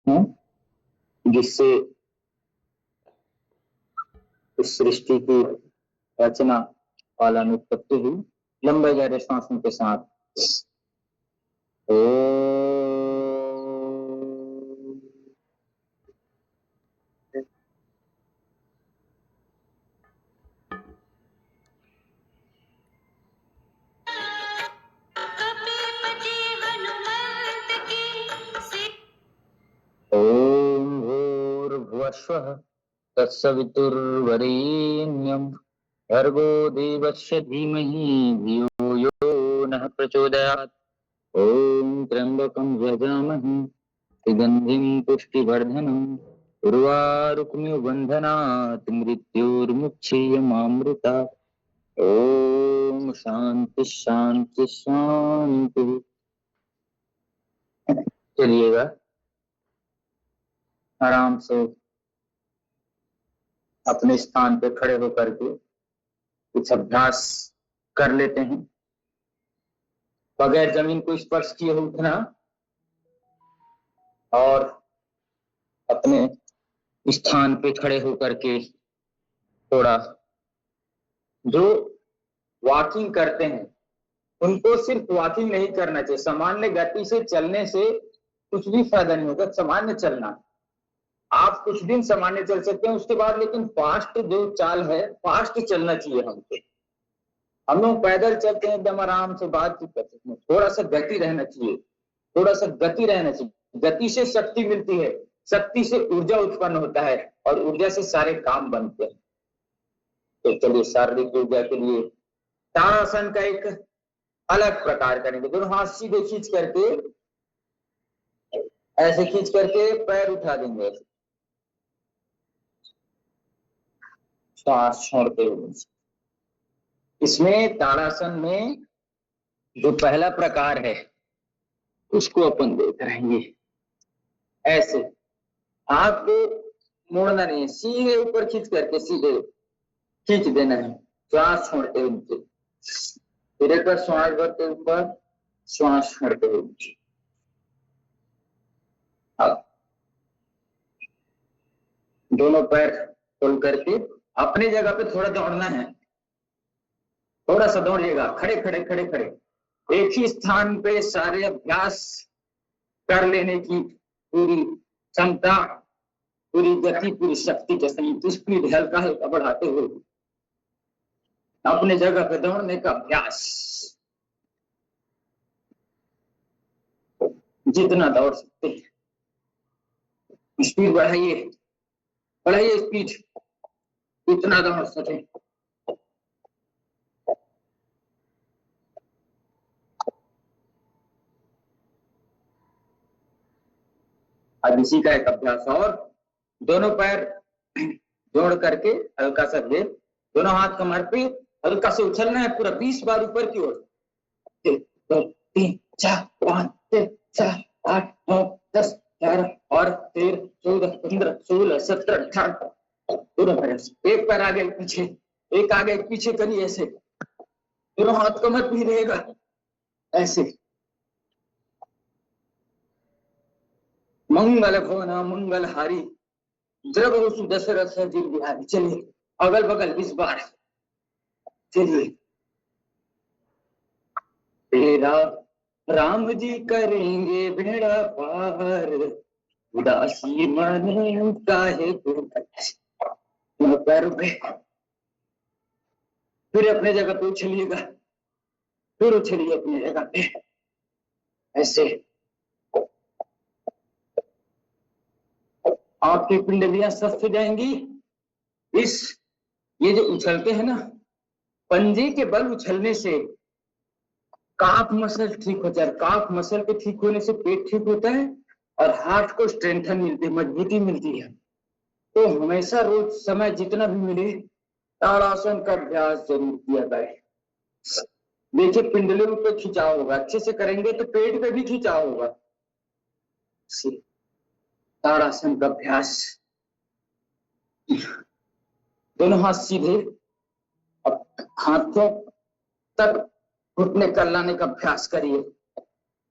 है, जिससे इस सृष्टि की रचना पालन उत्पत्ति हुई। लंबे गहरे सांसों के साथ ओ ओम भूर्भुवस्वः तत्सवितुर्वरेण्यं भर्गो देवस्य धीमहि धियो यो नः प्रचोदयात्। ओम त्र्यंबकं यजामहे सुगंधिं पुष्टिवर्धनम् उर्वारुकमिव बन्धनात् मृत्योर्मुक्षीयमामृतात्। ओम शांति शांति शांति। चलिएगा आराम से अपने स्थान पे खड़े होकर के कुछ अभ्यास कर लेते हैं, बगैर जमीन को स्पर्श किए उठना और अपने स्थान पे खड़े होकर के थोड़ा जो वॉकिंग करते हैं उनको सिर्फ वॉकिंग नहीं करना चाहिए। सामान्य गति से चलने से कुछ भी फायदा नहीं होगा। सामान्य चलना, आप कुछ दिन सामान्य चल सकते हैं, उसके बाद लेकिन फास्ट जो चाल है फास्ट चलना चाहिए हमको। हम लोग पैदल चलते हैं एकदम आराम से, बातचीत करते हैं, थोड़ा सा गति रहना चाहिए, थोड़ा सा गति रहना चाहिए। गति से शक्ति मिलती है, शक्ति से ऊर्जा उत्पन्न होता है और ऊर्जा से सारे काम बनते हैं। तो चलिए शारीरिक ऊर्जा के लिए ताड़ासन का एक अलग प्रकार करेंगे। दोनों हाथ सीधे खींच करके, ऐसे खींच करके पैर उठा देंगे, श्वास छोड़ते हुए। इसमें ताड़ासन में जो पहला प्रकार है उसको अपन देख रहेंगे। ऐसे हाथ को मोड़ना नहीं है, सीधे ऊपर खींच करके सीधे खींच देना है, श्वास छोड़ते हुए नीचे। फिर एक बार श्वास भरते ऊपर, श्वास छोड़ते हुए नीचे। अब दोनों पैर खोल करके अपनी जगह पे थोड़ा दौड़ना है, थोड़ा सा दौड़िएगा, खड़े खड़े खड़े खड़े एक ही स्थान पे सारे अभ्यास कर लेने की पूरी क्षमता, पूरी गति, पूरी शक्ति के सहित स्पीड हल्का हल्का बढ़ाते हुए अपने जगह पे दौड़ने का अभ्यास। जितना दौड़ सकते हैं स्पीड बढ़ाइए, बढ़ाइए स्पीड, इतना दौड़ सके। अब इसी का एक अभ्यास और, दोनों पैर जोड़ करके हल्का सा वेग, दोनों हाथ कमर पे हल्का से उछलना है पूरा 20 बार ऊपर की ओर। 1 2 3 4 5 6 7 8 9 10 11 और 13 14 15 16 17 18 दोनों पैर। एक पैर आगे पीछे, एक आगे पीछे करिए, ऐसे दोनों हाथ कमर पे रहेगा, ऐसे। मंगल भवन मंगल हारी द्रव दशरथ जी बिहारी। चलिए अगल बगल 20 बार। चलिए तेरा राम जी करेंगे बेड़ा पार, उदासी मन काहे पैर पे। फिर अपने जगह पे उछलिएगा, फिर उछलिए अपनी जगह पे, ऐसे। आपकी पिंडलियां स्वस्थ हो जाएंगी। ये जो उछलते हैं ना, पंजे के बल उछलने से काफ मसल ठीक हो जाए, काफ मसल के ठीक होने से पेट ठीक होता है और हार्ट को स्ट्रेंथन मिलती है, मजबूती मिलती है। तो हमेशा रोज समय जितना भी मिले ताड़ासन का अभ्यास जरूर किया जाए। देखिए पिंडलियों पे खिंचाव होगा, अच्छे से करेंगे तो पेट पे भी खिंचाव होगा। ताड़ासन का अभ्यास, दोनों हाथ सीधे, अब हाथों तक घुटने कर लाने का अभ्यास करिए,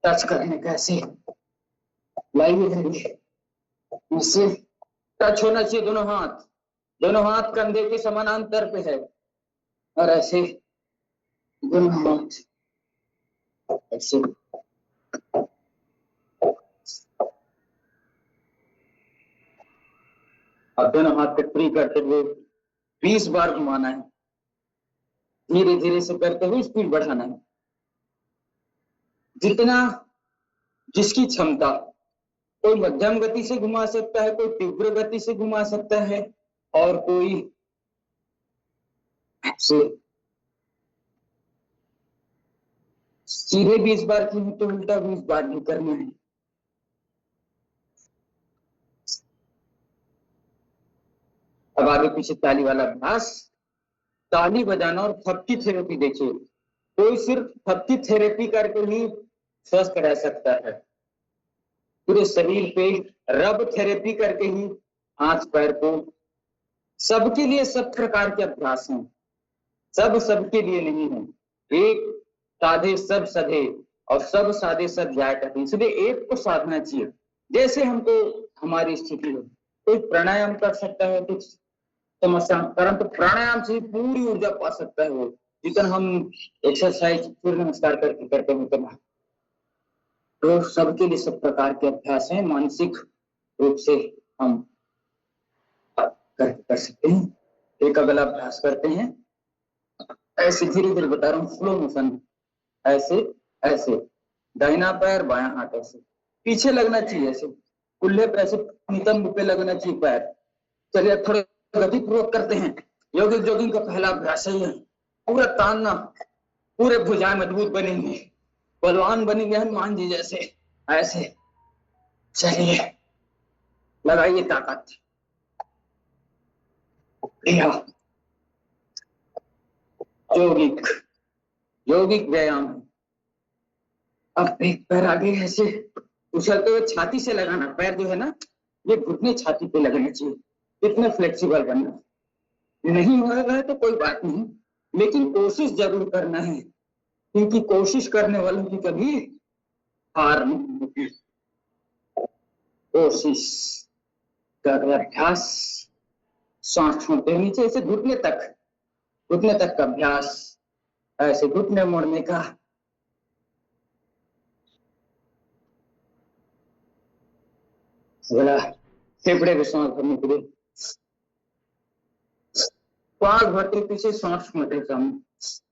टच करने का, ऐसे लाइए, इससे टच होना चाहिए दोनों हाथ कंधे के समानांतर पे है, और ऐसे दोनों हाथ ऐसे। अब दोनों हाथ पे फ्री करते हुए 20 बार घुमाना है, धीरे धीरे से करते हुए स्पीड बढ़ाना है, जितना जिसकी क्षमता। कोई मध्यम गति से घुमा सकता है, कोई तीव्र गति से घुमा सकता है, और कोई सीधे 20 बार की तो उल्टा 20 बार भी करना है। अब आगे पीछे ताली वाला अभ्यास, ताली बजाना और थपकी थेरेपी। देखिए, कोई सिर्फ थपकी थेरेपी करके ही स्वस्थ रह सकता है, पूरे शरीर पे रब थेरेपी करके ही हाथ पैर को। सबके लिए सब प्रकार के अभ्यास हैं, सब सबके लिए नहीं है। एक साधे सब सधे और सब साधे सब जाए करते, इसलिए एक को साधना चाहिए। जैसे हमको हमारी स्थिति हो, कोई प्राणायाम कर सकता है कुछ समस्या, परंतु प्राणायाम से पूरी ऊर्जा पा सकता है वो, जितना हम एक्सरसाइज सूर्य नमस्कार करके करते हैं उतना। तो सबके लिए सब प्रकार के अभ्यास हैं, मानसिक रूप से हम कर सकते हैं। एक अगला अभ्यास करते हैं, ऐसे धीरे धीरे बता रहा हूँ, स्लो मोशन। ऐसे ऐसे दाहिना पैर बायां हाथ ऐसे पीछे लगना चाहिए, ऐसे कुल्ले पे ऐसे नितंब पे लगना चाहिए पैर। चलिए थोड़ा गति पूर्वक करते हैं। योगिक जॉगिंग का पहला अभ्यास है, पूरा तानना, पूरे भुजाएं मजबूत बनेंगे, बलवान बनेंगे हनुमान जी जैसे। ऐसे चलिए, लगाइए ताकत। योगिक व्यायाम। अब एक पैर आगे ऐसे उछलते हुए छाती से लगाना, पैर जो है ना ये घुटने छाती पे लगने चाहिए, इतने फ्लेक्सिबल बनना। नहीं हो रहा है तो कोई बात नहीं, लेकिन कोशिश जरूर करना है, क्योंकि कोशिश करने वालों की कभी हार नहीं होती। कोशिश कर अभ्यास, सांस छोड़ते हुए नीचे ऐसे घुटने तक का अभ्यास, ऐसे घुटने मोड़ने का। फेफड़े में सांस भरने के लिए श्वास भरते पीछे, सांस छोड़ते सामने,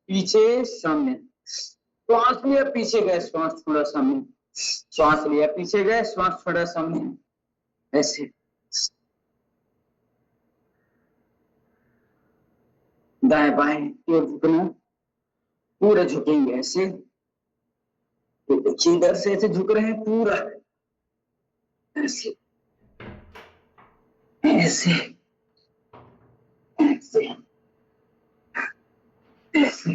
पीछे सामने, श्वास लिया पीछे गए, श्वास छोड़ा सामने, श्वास लिया पीछे गए, श्वास छोड़ा सामने। ऐसे दाएं बाएं की ओर झुकना, पूरा झुकेंगे ऐसे। तो इधर से ऐसे झुक रहे हैं पूरा, ऐसे ऐसे ऐसे ऐसे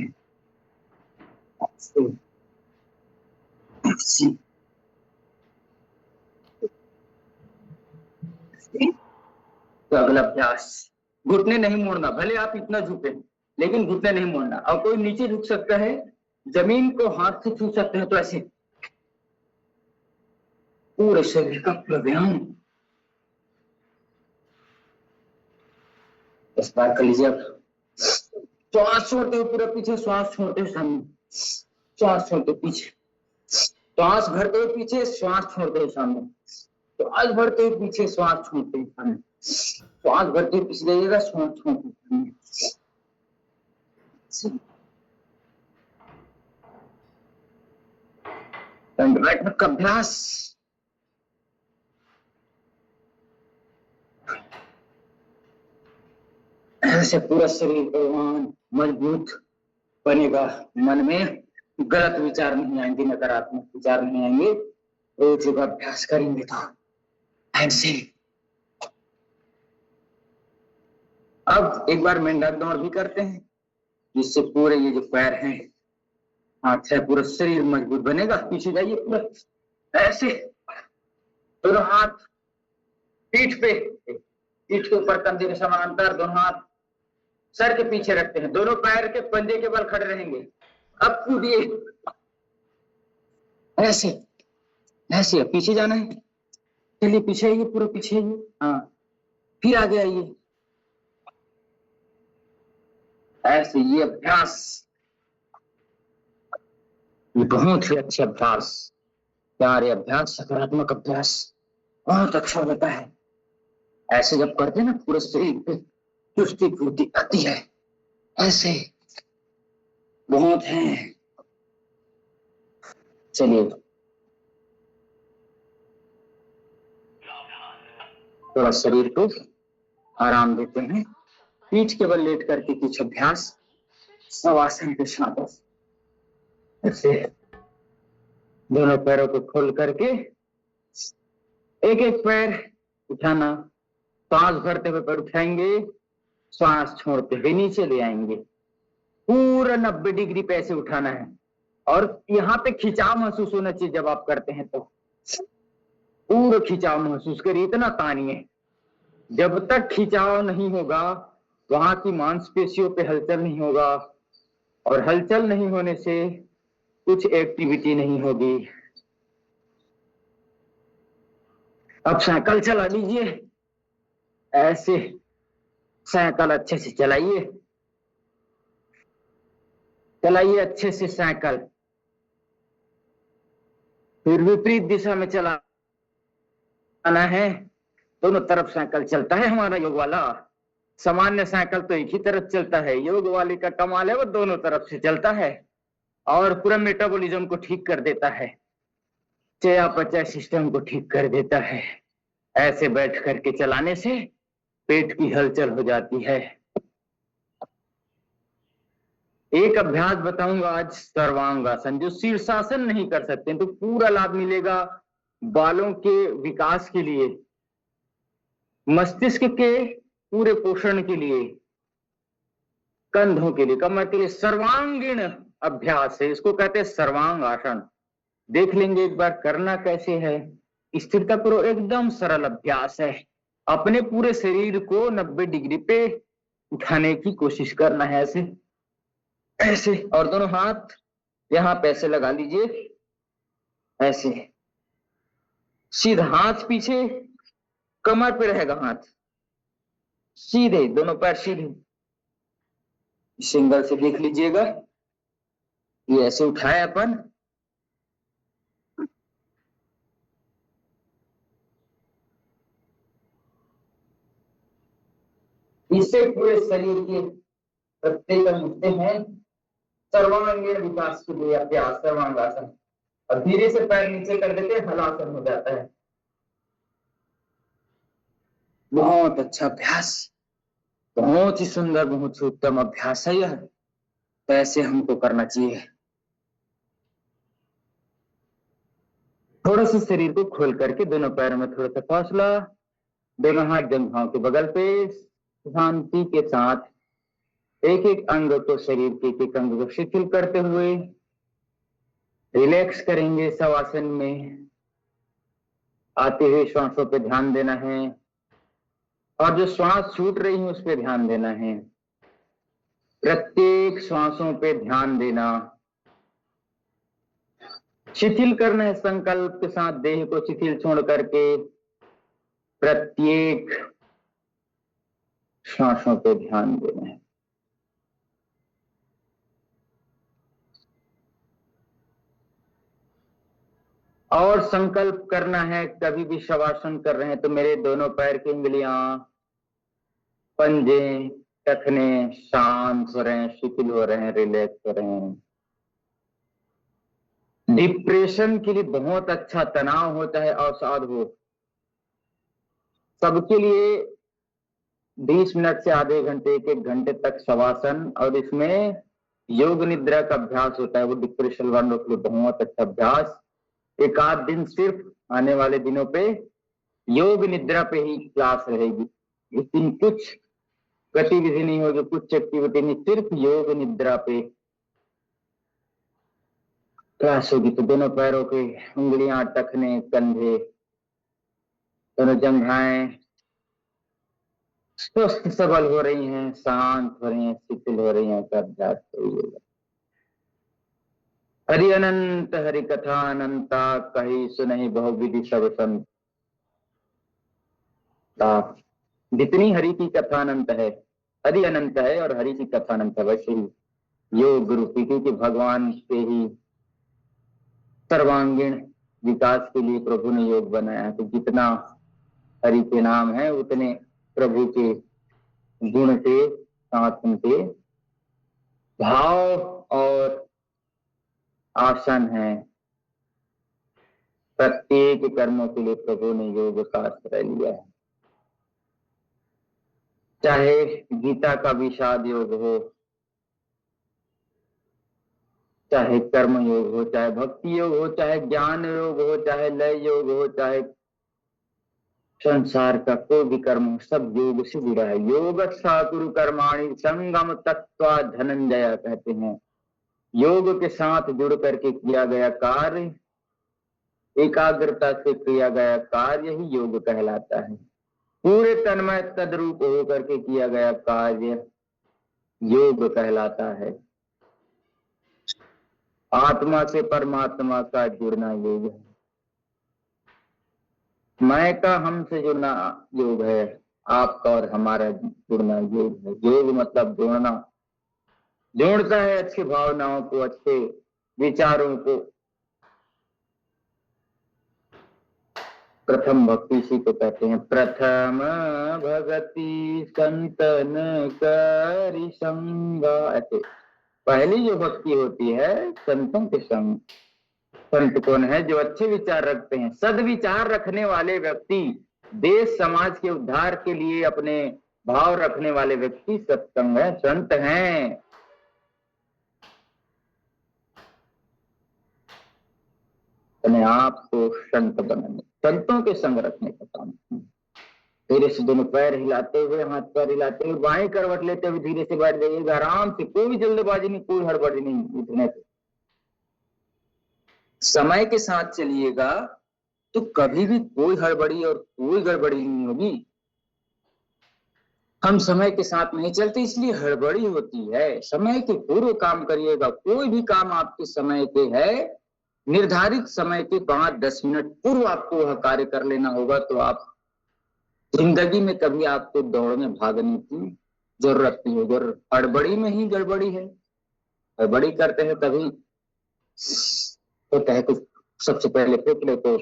ऐसे। तो अगला अभ्यास, घुटने नहीं मोड़ना, भले आप इतना झुके लेकिन घुटने नहीं मोड़ना। और कोई नीचे झुक सकता है, जमीन को हाथ से छू सकते हैं, तो ऐसे पूरे शरीर का व्यायाम। इस बार कर लीजिए। अब श्वास छोड़ते हुए पूरा पीछे, श्वास छोड़ते हुए सामने, श्वास छोड़ते पीछे, श्वास भरते हुए पीछे, श्वास छोड़ते हुए सामने, श्वास भरते हुए पीछे, श्वास छोड़ते हुए सामने, श्वास भरते हुए पीछे जाइएगा, श्वास छोड़ते हुए सामने। बैठक का अभ्यास, ऐसे पूरा शरीर बलवान मजबूत बनेगा, मन में गलत विचार नहीं आएंगे, नकारात्मक विचार नहीं आएंगे। रोज योग अभ्यास करेंगे तो ऐसे। अब एक बार मेंढक दौड़ भी करते हैं, जिससे पूरे ये जो पैर हैं, हाथ है, पूरा शरीर मजबूत बनेगा। पीछे जाइए पूरा ऐसे, दोनों हाथ पीठ के ऊपर, कंधे के समानांतर, दोनों हाथ सर के पीछे रखते हैं, दोनों पैर के पंजे के बल खड़े रहेंगे। अब कूदिए ऐसे ऐसे, पीछे जाना है, चलिए पीछे आइए, पूरा पीछे आइए। हाँ, फिर आगे आइए। ऐसे ये अभ्यास, ये बहुत ही अच्छा अभ्यास, प्यारे अभ्यास, सकारात्मक अभ्यास बहुत अच्छा होता है। ऐसे जब करते हैं ना, पूरे शरीर पे चुस्ती फुर्ती आती है। ऐसे बहुत है। चलिए थोड़ा शरीर को आराम देते हैं, पीठ के बल लेट करके कुछ अभ्यास शवासन के साथ। ऐसे दोनों पैरों को खोल करके एक एक पैर उठाना, सांस भरते हुए पैर उठाएंगे, श्वास छोड़ते हुए नीचे ले आएंगे। पूरा 90 डिग्री पे ऐसे उठाना है, और यहाँ पे खिंचाव महसूस होना चाहिए। जब आप करते हैं तो पूरा खिंचाव महसूस करिए, इतना तानिए। जब तक खिंचाव नहीं होगा, वहां की मांसपेशियों पे हलचल नहीं होगा, और हलचल नहीं होने से कुछ एक्टिविटी नहीं होगी। अब साइकिल चला लीजिए, ऐसे साइकिल अच्छे से चलाइए, चलाइए अच्छे से साइकिल। फिर विपरीत दिशा में चलाना है, दोनों तरफ साइकिल चलता है हमारा योग वाला। सामान्य साइकिल तो एक ही तरफ चलता है, योग वाले का कमाल है वो दोनों तरफ से चलता है, और पूरा मेटाबॉलिज्म को ठीक कर देता है, चयापचय सिस्टम को ठीक कर देता है। ऐसे बैठ करके चलाने से पेट की हलचल हो जाती है। एक अभ्यास बताऊंगा आज, सर्वांगासन, जो शीर्षासन नहीं कर सकते तो पूरा लाभ मिलेगा बालों के विकास के लिए, मस्तिष्क के पूरे पोषण के लिए, कंधों के लिए, कमर के लिए। सर्वांगीण अभ्यास है, इसको कहते हैं सर्वांग आसन। देख लेंगे एक बार करना कैसे है। स्थिरता करो, एकदम सरल अभ्यास है। अपने पूरे शरीर को 90 डिग्री पे उठाने की कोशिश करना है, ऐसे ऐसे, और दोनों हाथ यहाँ पे ऐसे लगा लीजिए, ऐसे सीधा हाथ पीछे, कमर पे रहेगा हाथ, सीधे दोनों पैर सीधे। सिंगल से देख लीजिएगा, ये ऐसे उठाए अपन, इससे पूरे शरीर के प्रत्येक अंग उठते हैं। सर्वांगीण विकास के लिए अभ्यास सर्वांगासन, और धीरे से पैर नीचे कर देते हैं, हलासन हो जाता है। बहुत अच्छा अभ्यास, बहुत ही सुंदर, बहुत ही उत्तम अभ्यास है यह, तो ऐसे हमको करना चाहिए। थोड़ा सा शरीर को खोल करके दोनों पैरों में थोड़ा सा फासला, दोनों हाथ जंघाओं के बगल पे, शांति के साथ एक एक अंग को, शरीर के एक एक अंग को शिथिल करते हुए रिलैक्स करेंगे। शवासन में आते हुए श्वासों पे ध्यान देना है, और जो श्वास छूट रही है उस पर ध्यान देना है। प्रत्येक श्वासों पे ध्यान देना, शिथिल करना है संकल्प के साथ, देह को शिथिल छोड़ करके प्रत्येक श्वासों पे ध्यान देना है। और संकल्प करना है, कभी भी शवासन कर रहे हैं तो मेरे दोनों पैर की उंगलियां, पंजे, टखने शांत हो रहे हैं, शिथिल हो रहे हैं, रिलैक्स हो रहे हैं। डिप्रेशन के लिए बहुत अच्छा, तनाव होता है अवसाद हो, सबके लिए 20 मिनट से आधे घंटे, एक एक घंटे तक शवासन, और इसमें योग निद्रा का अभ्यास होता है, वो डिप्रेशन वालों के लिए बहुत अच्छा अभ्यास। एक आध दिन सिर्फ आने वाले दिनों पे योग निद्रा पे ही क्लास रहेगी। इस दिन कुछ गतिविधि नहीं होगी, कुछ एक्टिविटी नहीं, सिर्फ योग निद्रा पे क्लास होगी। तो दोनों पैरों की उंगलियां, टखने, कंधे, दोनों जंघाएं स्वस्थ सबल हो रही हैं, शांत हो रही हैं, शिथिल हो रही हैं, अभ्यास करिएगा। हरि अनंत हरि कथा अनंता, कही सुनहि बहुविधि सब संत। आप जितनी हरि की कथा अनंत है, हरि अनंत है और हरि की कथा अनंत है, वैसे ही योग रूपी, क्योंकि भगवान से ही सर्वांगीण विकास के लिए प्रभु ने योग बनाया है। तो जितना हरि के नाम है उतने प्रभु के गुण के साथ उनके भाव और आसन है। प्रत्येक कर्मों के लिए प्रभु ने योग का आश्रय लिया है। चाहे गीता का विषाद योग हो, चाहे कर्म योग हो, चाहे भक्ति योग हो, चाहे ज्ञान योग हो, चाहे लय योग हो, चाहे संसार का कोई भी कर्म हो, सब योग से जुड़ा है। योग गुरु कर्माणि संगम तत्वा धनंजय कहते हैं। योग के साथ जुड़ करके किया गया कार्य, एकाग्रता से किया गया कार्य ही योग कहलाता है। पूरे तन्मय तद्रूप होकर के किया गया कार्य योग कहलाता है। आत्मा से परमात्मा का जुड़ना योग है। मैं का हमसे जुड़ना योग है, आपका और हमारा जुड़ना योग है। योग मतलब जोड़ना, जोड़ता है अच्छी भावनाओं को, अच्छे विचारों को। प्रथम भक्ति इसी को कहते हैं। प्रथम भगति संतन करि संगा, ऐसे पहली जो भक्ति होती है संतों के संग। संत कौन है? जो अच्छे विचार रखते हैं, सदविचार रखने वाले व्यक्ति, देश समाज के उद्धार के लिए अपने भाव रखने वाले व्यक्ति सत्संग है, संत हैं। अपने आप को संत बनाने, संतों के संग रखने का काम। धीरे से दोनों पैर हिलाते हुए, हाथ पैर हिलाते हुए, बाएं करवट लेते हुए धीरे से बैठ जाइएगा, आराम से, कोई जल्दबाजी नहीं, कोई हड़बड़ी नहीं। उठने से समय के साथ चलिएगा तो कभी भी कोई हड़बड़ी और कोई गड़बड़ी नहीं होगी। हम समय के साथ नहीं चलते, इसलिए हड़बड़ी होती है। समय के पूर्व काम करिएगा। कोई भी काम आपके समय पे है, निर्धारित समय के 5-10 मिनट पूर्व आपको वह कार्य कर लेना होगा। तो आप जिंदगी में कभी आपको दौड़ में भागने की जरूरत नहीं होगी। हड़बड़ी में ही गड़बड़ी है। हड़बड़ी करते हैं तभी होता है कुछ। सबसे पहले फेफड़े को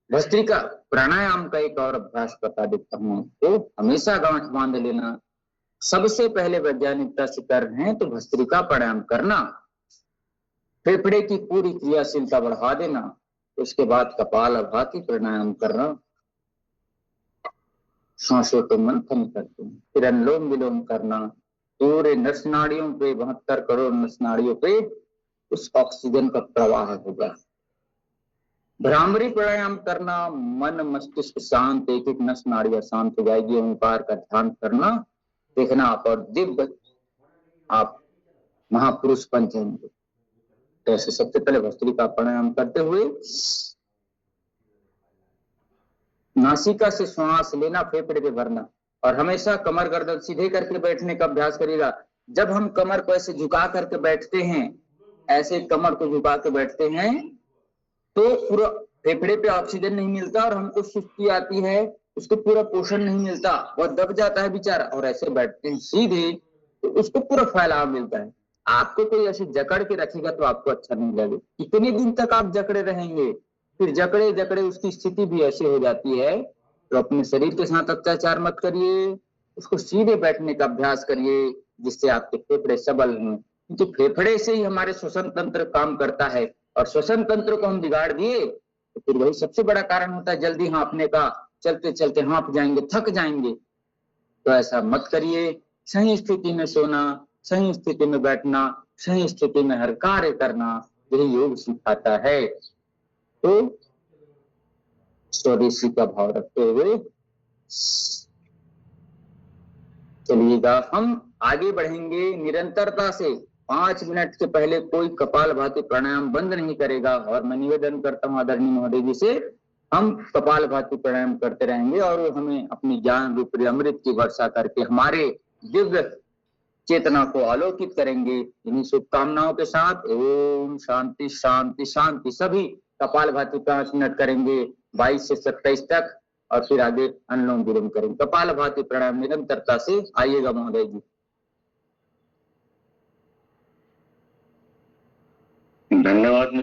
भस्त्रिका प्राणायाम का एक और अभ्यास बता देता हूँ। तो हमेशा गांठ बांध लेना। सबसे पहले वैज्ञानिकता से कर रहे हैं तो भस्त्रिका प्राणायाम करना, फेफड़े की पूरी क्रियाशीलता बढ़ा देना। उसके बाद कपालभाति प्राणायाम करना, सांसों को मंथन करते हैं, फिर अनुलोम विलोम करना। पूरे नस नाड़ियों पे, 72 करोड़ नस नाड़ियों पे उस ऑक्सीजन का प्रवाह होगा। भ्रामरी प्राणायाम करना, मन मस्तिष्क शांत, एक एक नस नाड़ियां शांत हो जाएगी। ओंकार का ध्यान करना, देखना आप और दिव्य आप महापुरुष बन जाएंगे। तो ऐसे सबसे पहले भस्त्रिका प्राणायाम करते हुए नासिका से श्वास लेना, फेफड़े पे भरना, और हमेशा कमर गर्दन सीधे करके बैठने का अभ्यास करिएगा। जब हम कमर को ऐसे झुका करके बैठते हैं, ऐसे कमर को झुका के बैठते हैं, तो पूरा फेफड़े पे ऑक्सीजन नहीं मिलता और हमको सुस्ती आती है, उसको पूरा पोषण नहीं मिलता, वह दब जाता है बेचारा। और ऐसे बैठते हैं सीधे तो उसको पूरा फैलाव मिलता है। आपको कोई ऐसे जकड़ के रखेगा तो आपको अच्छा नहीं लगेगा। कितने दिन तक आप जकड़े रहेंगे? फिर जकड़े जकड़े उसकी स्थिति भी ऐसी हो जाती है। तो अपने शरीर के साथ अत्याचार मत करिए, उसको सीधे बैठने का अभ्यास करिए, जिससे आपके फेफड़े सबल हों। क्योंकि फेफड़े से ही हमारे श्वसन तंत्र काम करता है, और श्वसन तंत्र को हम बिगाड़ दिए तो फिर वही सबसे बड़ा कारण होता है जल्दी हाँफने का। चलते चलते हाँफ जाएंगे, थक जाएंगे। तो ऐसा मत करिए। सही स्थिति में सोना, सही स्थिति में बैठना, सही स्थिति में हर कार्य करना, यही योग सिखाता है। तो स्वदेशी का भाव रखते हुए चलिएगा। हम आगे बढ़ेंगे निरंतरता से। 5 मिनट से पहले कोई कपालभाति प्राणायाम बंद नहीं करेगा। और मैं निवेदन करता हूँ आदरणीय महोदय जी से, हम कपालभाति प्राणायाम करते रहेंगे और वो हमें अपनी ज्ञान रूपी अमृत की वर्षा करके हमारे दिव्य चेतना को आलोकित करेंगे। इन्हीं शुभकामनाओं के साथ ओम शांति शांति शांति। सभी कपालभाति 5 मिनट करेंगे 22 से 27 तक। और फिर आगे अनुलोम विलोम करेंगे। कपालभाति प्राणायाम निरंतरता से आइएगा महोदय जी। धन्यवाद।